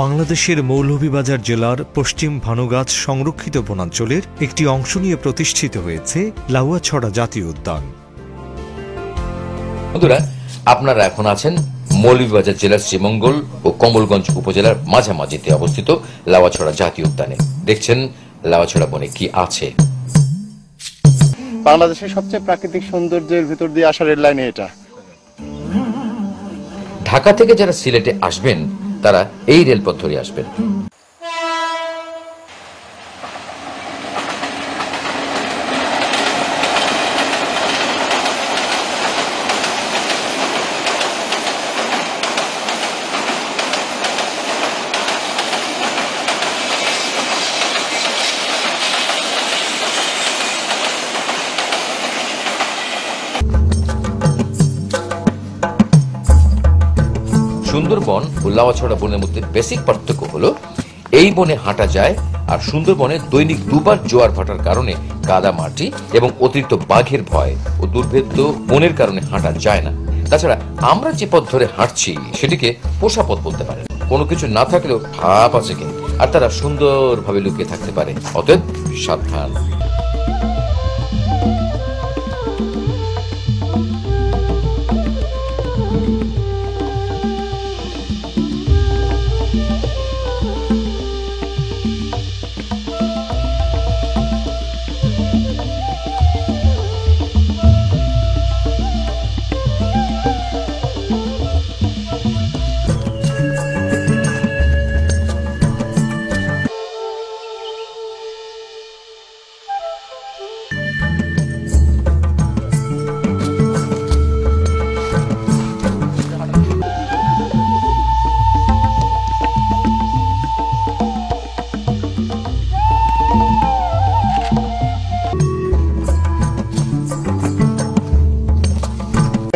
বাংলাদেশের মৌলভীবাজার জেলার পশ্চিম ভানুগাছ সংরক্ষিত বনাঞ্চলের একটি অংশ নিয়ে প্রতিষ্ঠিত হয়েছে লাউয়াছড়া জাতীয় উদ্যান। বন্ধুরা, আপনারা এখন আছেন মৌলভীবাজার জেলার শ্রীমঙ্গল ও কমলগঞ্জ উপজেলার মাঝামাঝিতে অবস্থিত লাউয়াছড়া জাতীয় উদ্যানে। দেখছেন লাউয়াছড়া বনে কি আছে। বাংলাদেশের সবচেয়ে প্রাকৃতিক সৌন্দর্যের ভিতর দিয়ে আসা রেল লাইন এটা। ঢাকা থেকে যারা সিলেটে আসবেন তারা এই রেলপথ ধরে আসবেন। সুন্দরবন ও লাউয়াছড়া বনের মধ্যে বেসিক পার্থক্য হলো এই বনে হাঁটা যায়, আর সুন্দরবনে দৈনিক দুবার জোয়ার ভাটার কারণে কাদা মাটি এবং অতিরিক্ত বাঘের ভয় ও দুর্ভেদ্য বনের কারণে হাঁটা যায় না। তাছাড়া আমরা যে পথ ধরে হাঁটছি সেটিকে পোষা পথ বলতে পারে। কোনো কিছু না থাকলেও ভাব আছে কি, আর তারা সুন্দরভাবে লুকিয়ে থাকতে পারে। অতএব সাবধান।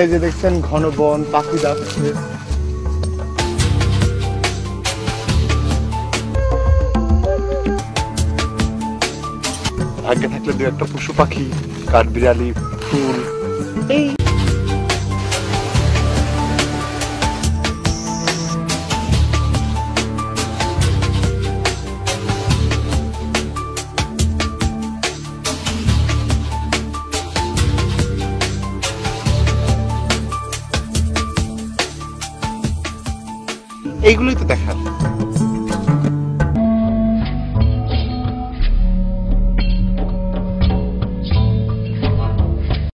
এই যে দেখছেন ঘন বন, পাখি যাচ্ছে। ভাগ্যে থাকলে দু একটা পশু পাখি, কাঠবিড়ালি, ফুল। এই এইগুলোই তো দেখার।